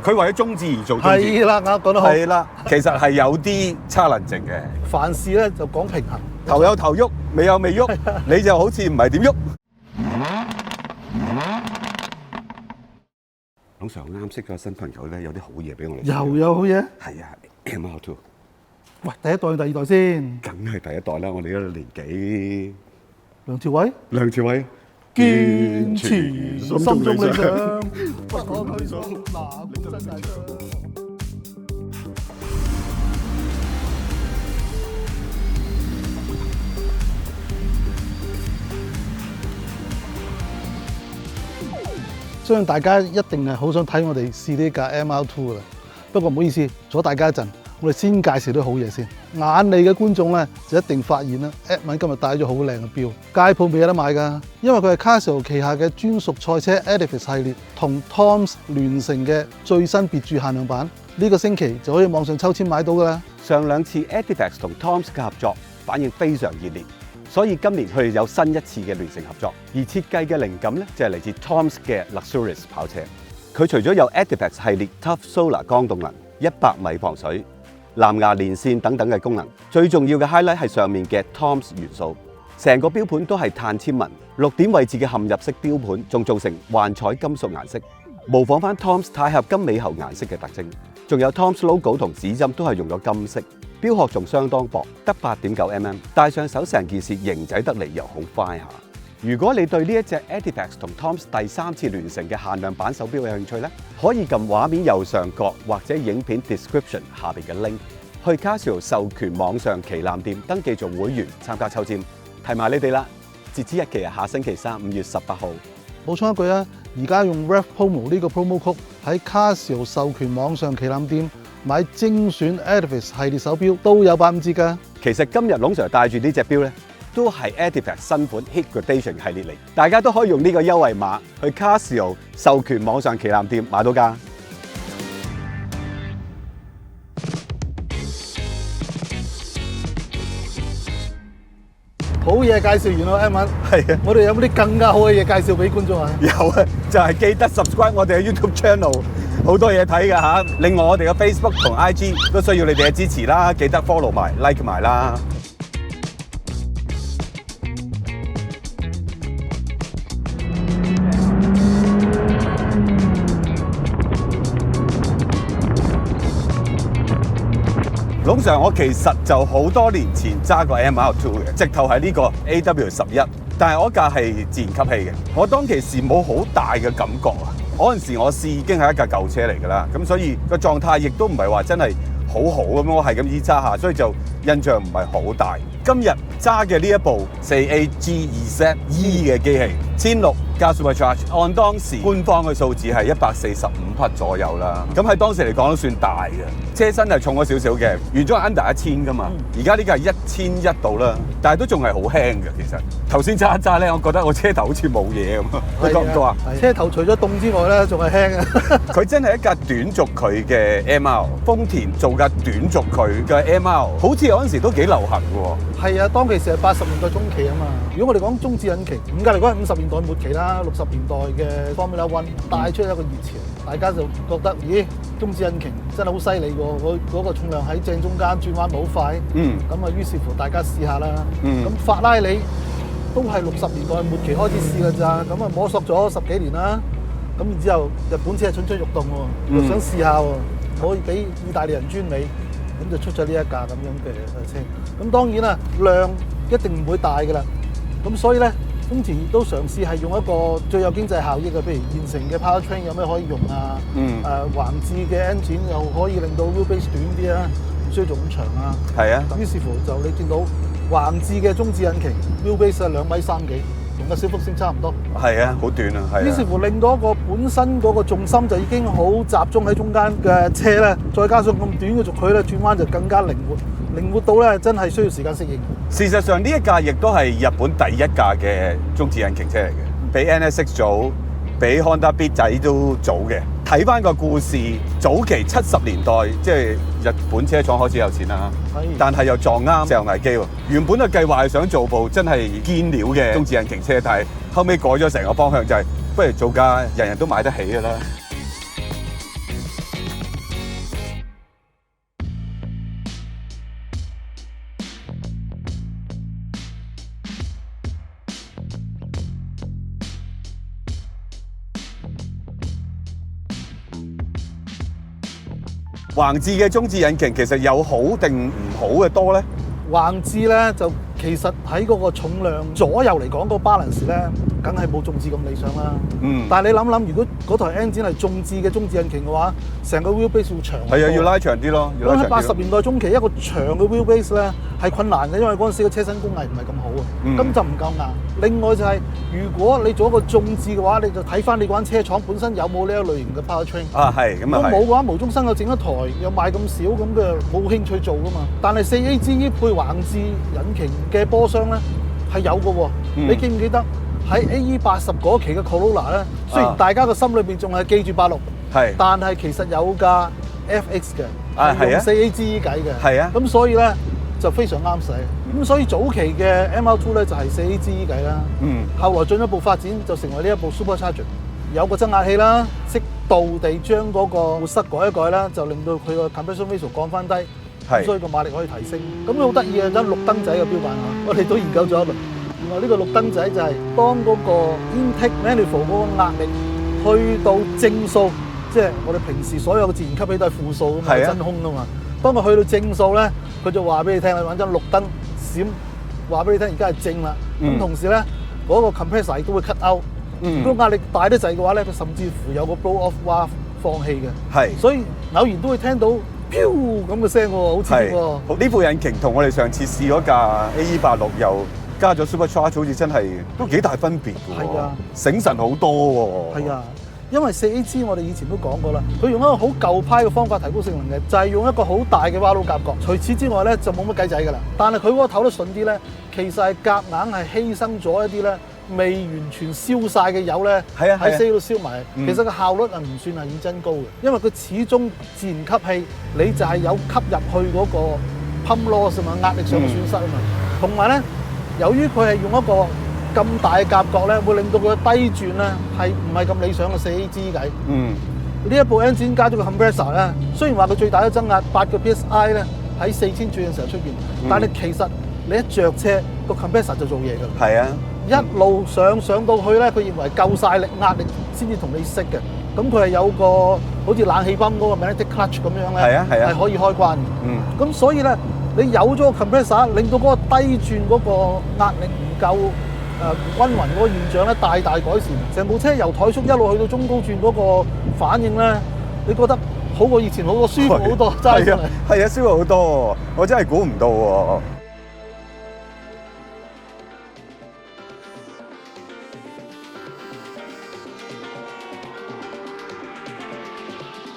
佢為咗中字而做中字。係啦，啱講得好。係啦，其實係有啲差能值嘅。凡事咧就講平衡，頭有頭喐，尾有尾喐，你就好似唔係點喐。龍 Sir 啱識咗新朋友咧，有啲好嘢俾我哋。又有好嘢。係啊，MR2。喂，第一代定第二代先？梗係第一代啦，我哋呢個年紀。梁朝偉。梁朝偉。堅持心中理想，不可退縮，那本真大將。相信大家一定係好想睇我哋試呢架 MR2 啦。不過唔好意思，阻大家一陣，我哋先介紹啲好嘢先。眼利嘅觀眾咧就一定發現啦 ，Edmond 今日帶咗好靚嘅錶，街鋪未有得買㗎，因為佢係 Casio 旗下嘅專屬賽車 Edifice 系列同 Toms 聯成嘅最新別注限量版。呢個星期就可以網上抽籤買到㗎啦。上兩次 Edifice 同 Toms 嘅合作反應非常熱烈。所以今年佢哋有新一次嘅聯乘合作，而設計嘅靈感咧就係嚟自 Toms 嘅 Luxurious 跑車。佢除咗有 Edifice 系列 Tough Solar 光動能、100米防水、藍牙連線等等嘅功能，最重要嘅 highlight 係上面嘅 Toms 元素。成個錶盤都係碳纖紋，6點位置嘅嵌入式錶盤，仲做成幻彩金屬顏色，模仿翻 Toms 鈦合金尾喉顏色嘅特徵。仲有 Toms logo 同指針都係用咗金色。錶殼仲相當薄，得8.9mm， 戴上手成件事型仔得嚟又好 fine 下。如果你對呢一隻 Edifice 同 Toms 第3次聯乘嘅限量版手錶有興趣咧，可以撳畫面右上角或者影片 description 下邊嘅 link， 去 Casio 授權網上旗艦店登記做會員，參加抽籤。提埋你哋啦，截止日期係下星期3 5月18號。補充一句啊，而家用 Rev Promo 呢個 promo code 喺 Casio 授權網上旗艦店買精選 Edifice 系列手錶都有8.5折㗎。其實今日龍 Sir 戴住呢隻錶咧，都係 Edifice 新款 Heat Gradation 系列嚟，大家都可以用呢個優惠碼去 Casio 授權網上旗艦店買到㗎。好嘢介紹完啦 Edmond。係啊，我哋有冇啲更加好嘅嘢介紹俾觀眾啊？有啊，就係記得 subscribe 我哋嘅 YouTube channel， 好多嘢睇㗎嚇。另外我哋嘅 Facebook 同 IG 都需要你哋嘅支持啦，記得 follow 埋 like 埋啦。龍 Sir， 我其實就好多年前揸過 MR2 嘅，直頭係呢個 AW11， 但係我架係自然吸氣嘅。我當其時冇好大嘅感覺啊，嗰陣時我試已經係一架舊車嚟㗎啦，咁所以個狀態亦都唔係話真係好好咁，我係咁依揸下，所以就印象唔係好大。今日揸嘅呢一部 4AG2ZE 嘅機器，1600加 Supercharge， 按當時官方嘅數字係145匹左右啦。咁喺當時嚟講都算大嘅，車身係重咗少少嘅，原裝係 under 1000㗎嘛。而家呢架係1100度啦，但係都仲係好輕嘅。其實頭先揸一揸咧，我覺得我車頭好似冇嘢咁，你覺唔覺啊？車頭除咗凍之外咧，仲係輕啊！佢真係一架短軸距嘅 MR， 豐田做架短軸距嘅 MR， 好似嗰陣時都幾流行嘅喎。係啊，當其時係80年代中期啊嘛。如果我哋講中置引擎，嚴格嚟講係50年代末期啦，60年代嘅 Formula One 帶出一個熱潮，大家就覺得咦，中置引擎真係好犀利喎！嗰個重量喺正中間，轉彎好快。咁啊，於是乎大家試下啦。咁法拉利都係60年代末期開始試㗎咋，咁啊摸索咗10幾年啦。咁然之後，日本車係蠢蠢欲動喎，又想試下喎，可以俾意大利人專美。咁就出咗呢一架咁樣嘅車，咁當然啦，量一定唔會大㗎啦。咁所以咧，豐田亦都嘗試係用一個最有經濟效益嘅，譬如現成嘅 powertrain 有咩可以用啊？橫置嘅 engine 又可以令到 wheelbase 短啲啊，唔需要做咁長啊。係啊。咁於是乎就你見到橫置嘅中置引擎 wheelbase 係2.3米幾。同個小福星差唔多，係啊，好短啊，係啊。於是乎令到一個本身嗰個重心就已經好集中喺中間嘅車咧，再加上咁短嘅軸距咧，轉彎就更加靈活到咧，真係需要時間適應。事實上呢一架亦都係日本第一架嘅中置引擎車嚟嘅，比 NSX 早，比 Honda Beat 仔都早嘅。睇翻個故事，早期70年代即係日本車廠開始有錢啦，但係又撞啱石油危機喎。原本嘅計劃係想做部真係堅料嘅中置引擎車，但係後尾改咗成個方向，就係不如做架人人都買得起嘅啦。橫置嘅中置引擎其實有好定唔好嘅多咧？橫置咧就其實喺嗰個重量左右嚟講，個 balance 咧，梗係冇重置咁理想啦。但係你諗諗，如果嗰台 engine 係重置嘅中置引擎嘅話，成個 wheelbase 要長。係啊，要拉長啲咯。咁喺80年代中期，一個長嘅 wheelbase 咧係困難嘅，因為嗰陣時嘅車身工藝唔係咁好啊，咁就唔夠硬。另外就係、如果你做一個重置嘅話，你就睇翻你嗰間車廠本身有冇呢一類型嘅 powertrain。啊，係咁啊係。如果冇嘅話，無中生有整一台又賣咁少咁嘅，冇興趣做噶嘛。但係4AG 配橫置引擎嘅波箱咧係有嘅喎。你記唔記得喺 AE80嗰期嘅 Corolla 咧？雖然大家個心裏邊仲係記住86，係，但係其實有架 FX 嘅，係用 4AG 計嘅。係啊。咁所以咧就非常啱使。咁所以早期嘅 MR2 咧就係 4AG 計啦。後來進一步發展就成為呢一部 Supercharger， 有個增壓器啦，適度地將嗰個活塞改一改啦，就令到佢個 compression ratio 降翻低。所以個馬力可以提升。咁佢好得意嘅，有綠燈仔嘅標板嚇，我哋都研究咗一輪。原來呢個綠燈仔就係當嗰個 intake manifold 嗰個壓力去到正數，即係我哋平時所有嘅自然吸氣都係負數㗎嘛，真空㗎嘛。當佢去到正數咧，佢就話俾你聽啦，揾張綠燈閃，話俾你聽而家係正啦。咁同時咧，嗰個 compressor 亦都會 cut out。如果壓力大得滯嘅話咧，佢甚至乎有個 blow off valve 放氣嘅。所以偶然都會聽到飄咁嘅聲喎，好似喎。呢部引擎同我哋上次試嗰架 AE86又加咗 Supercharge， 好似真係都幾大分別㗎喎。係啊，醒神好多喎。係啊，因為 4AG 我哋以前都講過啦，佢用一個好舊派嘅方法提高性能嘅，就係用一個好大嘅 valve 夾角。除此之外咧，就冇乜計仔㗎啦。但係佢嗰個唞得順啲咧，其實係夾硬係犧牲咗一啲咧未完全燒晒嘅油咧，喺4度燒埋。其實個效率係唔算係認真高嘅，因為佢始終自然吸氣，你就係有吸入去嗰個 pump loss 啊嘛，壓力上嘅損失啊嘛。同埋咧，由於佢係用一個咁大嘅夾角咧，會令到佢嘅低轉咧係唔係咁理想嘅 4AG 計。呢一部 engine 加咗個 compressor 咧，雖然話佢最大嘅增壓8個 psi 咧喺4000轉嘅時候出現，但係其實你一着車個 compressor 就做嘢㗎啦。係啊。一路上到去咧，佢認為夠晒力壓力先至同你熄嘅。咁佢係有個好似冷氣泵嗰個 magnetic clutch 咁樣咧，係可以開關嘅。咁所以咧，你有咗個 compressor，令到嗰個低轉嗰個壓力唔夠均勻嗰個現象咧，大大改善。成部車由怠速一路去到中高轉嗰個反應咧，你覺得好過以前好過舒服好多，真係。係啊，舒服好多，我真係估唔到喎。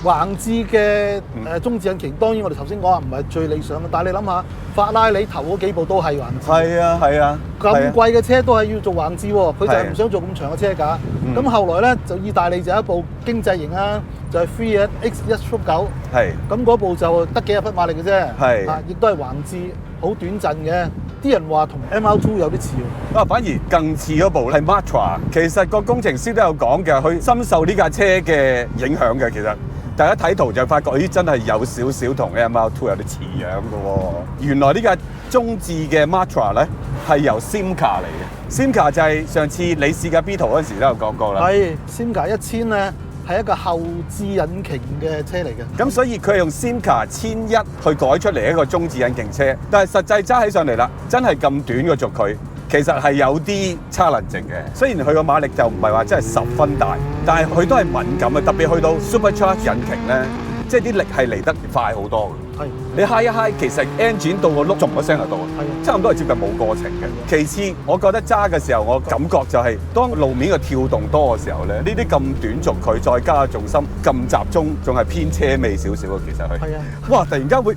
橫置嘅中置引擎，當然我哋頭先講話唔係最理想嘅，但係你諗下，法拉利頭嗰幾部都係橫置。係啊係啊，咁貴嘅車都係要做橫置喎，佢就係唔想做咁長嘅車架。咁後來咧就意大利就有一部經濟型啦，就係 Fiat X1.9。係。咁嗰部就得幾廿匹馬力嘅啫。係。啊，亦都係橫置，好短陣嘅。啲人話同 MR2 有啲似喎。啊，反而更似嗰部係 Matra。其實個工程師都有講嘅，佢深受呢架車嘅影響嘅，其實。大家睇圖就發覺，咦，真係有少少同 MR2 有啲似樣嘅喎。原來呢架中置嘅 Matra 咧係由 Simca 嚟嘅。Simca 就係上次你試架 B 圖嗰陣時都有講過啦。係 Simca 1000咧係一個後置引擎嘅車嚟嘅。咁所以佢係用 Simca 1100去改出嚟一個中置引擎車，但係實際揸起上嚟啦，真係咁短嘅軸距。其實係有啲差能值嘅，雖然佢個馬力就唔係話真係10分大，但係佢都係敏感嘅，特別去到 Supercharge 引擎咧，即係啲力係嚟得快好多嘅。係，你揩一揩，其實 engine 到個轆仲一聲就到，差唔多係接近冇過程嘅。其次，我覺得揸嘅時候，我感覺就係當路面嘅跳動多嘅時候咧，呢啲咁短軸距再加重心咁集中，仲係偏車尾少少嘅，其實佢。係啊！哇！突然間會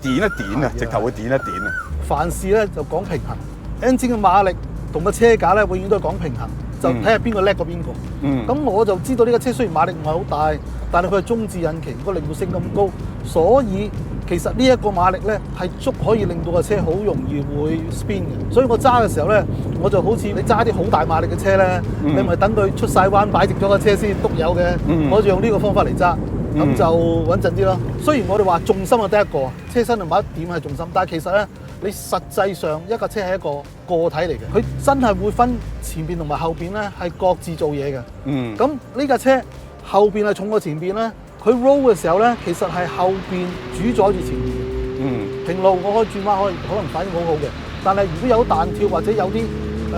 點一點啊，直頭會點一點啊！凡事咧就講平衡。engine 嘅馬力同個車架咧，永遠都係講平衡，就睇下邊個叻過邊個。咁我就知道呢架車雖然馬力唔係好大，但係佢係中置引擎，個靈活性咁高，所以其實呢一個馬力咧係足可以令到個車好容易會 spin 嘅。所以我揸嘅時候咧，我就好似你揸啲好大馬力嘅車咧，你咪等佢出晒彎擺直咗個車先篤油嘅，我就用呢個方法嚟揸，咁就穩陣啲咯。雖然我哋話重心係得一個，車身係某一點係重心，但係其實咧。你實際上一架車係一個個體嚟嘅，佢真係會分前邊同埋後邊咧，係各自做嘢嘅。咁呢架車後邊係重過前邊咧，佢 roll 嘅時候咧，其實係後邊主宰住前面嘅。平路我可以轉彎，可能反應好好嘅。但係如果有彈跳或者有啲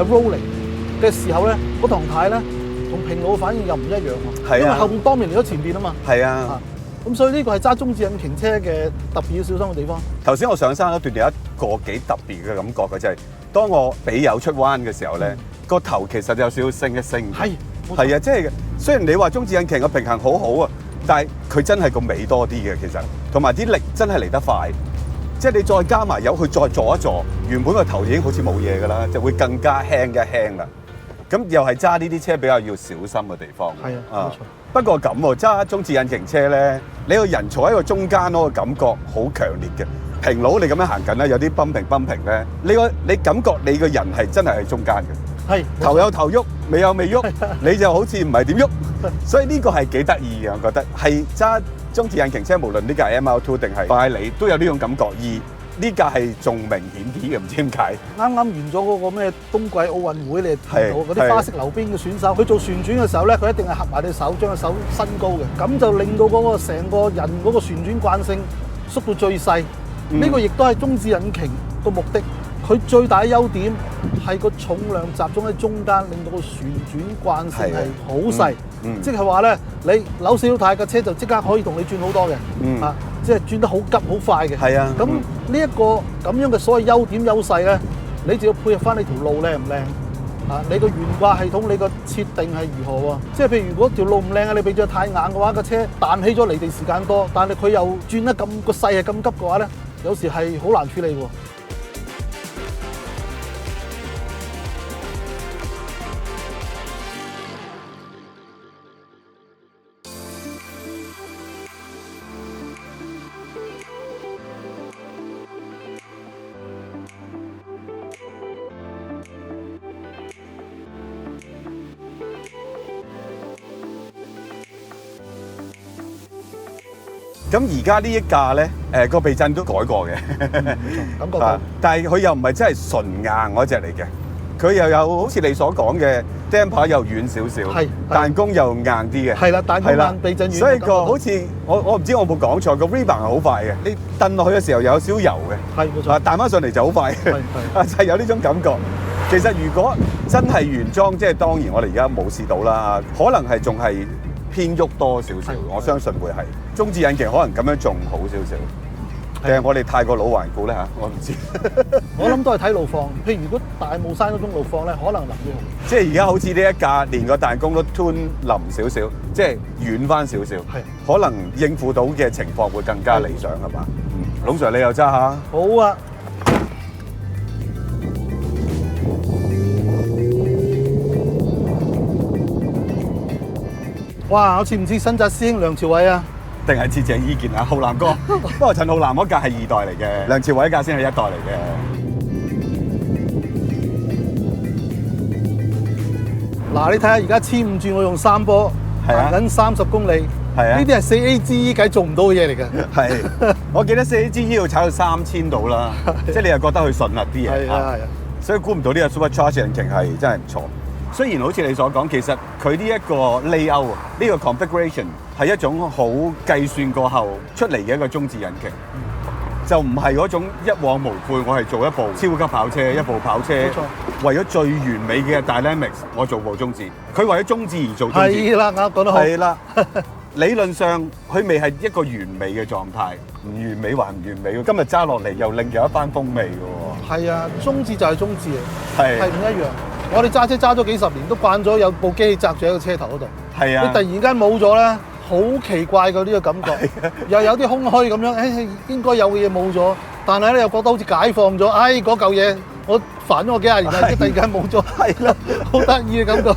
rolling 嘅時候咧，嗰堂軚咧同平路嘅反應又唔一樣喎。係啊，因為後邊當面嚟咗前邊啊嘛。係啊。咁所以呢個係揸中置引擎車嘅特別要小心嘅地方。頭先我上山嗰段有一個幾特別嘅感覺嘅，就係當我俾油出彎嘅時候咧，個頭其實有少少升一升。係啊，即係雖然你話中置引擎嘅平衡好好啊，但係佢真係個尾多啲嘅，其實同埋啲力真係嚟得快。即係你再加埋油，佢再坐一坐，原本個頭已經好似冇嘢㗎啦，就會更加輕一輕啦。咁又係揸呢啲車比較要小心嘅地方。係啊，冇錯。不過咁喎，揸中置引擎車咧，你個人坐喺個中間嗰個感覺好強烈嘅。平路你咁樣行緊咧，有啲崩平咧，你感覺你個人係真係喺中間嘅。係頭有頭喐，尾有尾喐，你就好似唔係點喐。所以呢個係幾得意嘅，我覺得係揸中置引擎車，無論呢架 MR2 定係快利，都有呢種感覺。而呢架係仲明顯啲嘅，唔知點解。啱完咗嗰個咩冬季奧運會，你睇到嗰啲花式溜冰嘅選手，佢做旋轉嘅時候咧，佢一定係合埋隻手，將隻手伸高嘅，咁就令到嗰個成個人嗰個旋轉慣性縮到最細。呢個亦都係中置引擎個目的。佢最大嘅優點係個重量集中喺中間，令到個旋轉慣性係好細。即係話咧，你扭少少軚架車就即刻可以同你轉好多嘅。即係轉得好急好快嘅。係啊。咁呢一個咁樣嘅所謂優點優勢咧，你就要配合翻你條路靚唔靚啊？你個懸掛系統，你個設定係如何喎？即係譬如如果條路唔靚啊，你俾咗太硬嘅話，個車彈起咗離地時間多，但係佢又轉得咁個勢係咁急嘅話咧，有時係好難處理喎。咁而家呢一架咧，個避震都改過嘅，感覺到。但係佢又唔係真係純硬嗰隻嚟嘅，佢又有好似你所講嘅 damper 又軟少少，彈弓又硬啲嘅。係啦，彈弓硬，避震軟。所以個好似我唔知我冇講錯，個 rebound 係好快嘅。你蹬落去嘅時候有少油嘅，係冇錯。彈翻上嚟就好快，就係有呢種感覺。其實如果真係原裝，即係當然我哋而家冇試到啦，可能係仲係偏喐多少少，我相信會係中置引擎可能咁樣仲好少少。定係我哋太過老頑固咧嚇，我唔知。我諗都係睇路況，譬如如果大霧山嗰種路況咧，可能腍啲好。即係而家好似呢一架連個彈弓都 tune 腍少少，即係軟翻少少，可能應付到嘅情況會更加理想係嘛？龍 Sir 你又揸下？好啊！哇！我似唔似新紮師兄梁朝偉啊？定係似鄭伊健啊？浩南哥，不過陳浩南嗰架係2代嚟嘅，梁朝偉架先係1代嚟嘅。嗱，你睇下而家15轉，我用3波行緊30公里，呢啲係4AGE計做唔到嘅嘢嚟嘅。係，我記得4AGE要炒到3000度啦，即係你又覺得佢順滑啲嘢。係啊，所以估唔到呢個 Supercharge 引擎係真係唔錯。雖然好似你所講，其實佢呢一個 layout 呢個 configuration 係一種好計算過後出嚟嘅一個中置引擎，就唔係嗰種一往無悔，我係做一部超級跑車，一部跑車，為咗最完美嘅 dynamics， 我做部中置。佢為咗中置而做中置。係啦，啱講得好。係啦，理論上佢未係一個完美嘅狀態，唔完美還唔完美。今日揸落嚟又另有一番風味嘅喎。係啊，中置就係中置嚟，係唔一樣。我哋揸車揸咗幾十年，都慣咗有部機器擲住喺個車頭嗰度。係啊！你突然間冇咗咧，好奇怪嘅呢個感覺，又有啲空虛咁樣。誒，應該有嘅嘢冇咗，但係咧又覺得好似解放咗。嗰嚿嘢我煩咗我幾廿年啦，即突然間冇咗，係啦，好得意嘅感覺。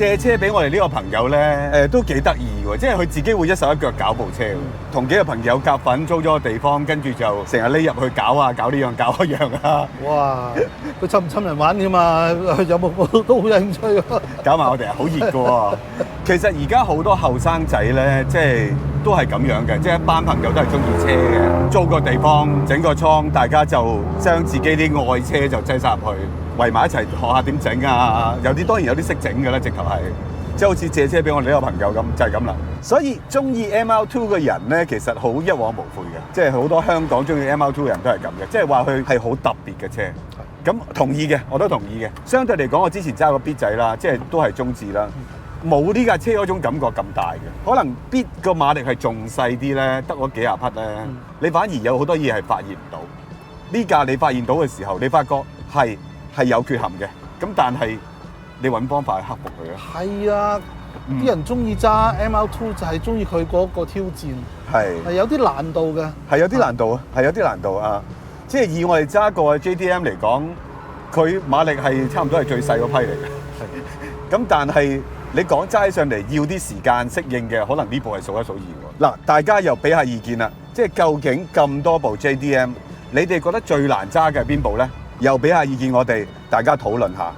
借車俾我哋呢個朋友咧，都幾得意喎，即係佢自己會一手一腳搞部車喎，同幾個朋友夾份租咗個地方，跟住就成日匿入去搞呢樣搞嗰樣啊！哇！佢侵唔侵人玩㗎嘛？有冇都好有興趣喎。搞埋我哋係好熱㗎喎。其實而家好多後生仔咧，即係都係咁樣嘅，即係一班朋友都係中意車嘅，租個地方整個倉，大家就將自己啲愛車就擠晒入去。圍埋一齊學下點整啊！有啲當然有啲識整嘅啦，直頭係即係好似借車俾我哋呢個朋友咁，就係咁啦。所以中意 MR2 嘅人咧，其實好一往無悔嘅，即係好多香港中意 MR2 嘅人都係咁嘅，即係話佢係好特別嘅車。咁同意嘅，我都同意嘅。相對嚟講，我之前揸個 Beat 仔啦，即係都係中置啦，冇呢架車嗰種感覺咁大嘅。可能 Beat 個馬力係仲細啲咧，得嗰幾廿匹咧，你反而有好多嘢係發現唔到。呢架你發現到嘅時候，你發覺係有缺陷嘅，咁但係你揾方法去克服佢咯。係啊，啲人中意揸 MR2 就係中意佢嗰個挑戰，係有啲難度嘅，係有啲難度啊，係有啲難度啊。即係以我哋揸過 JDM 嚟講，佢馬力係差唔多係最細嗰批嚟嘅。咁但係你講揸起上嚟要啲時間適應嘅，可能呢部係數一數二喎。嗱，大家又俾下意見啦，即係究竟咁多部 JDM，你哋覺得最難揸嘅係邊部咧？又俾下意見我哋，大家討論下。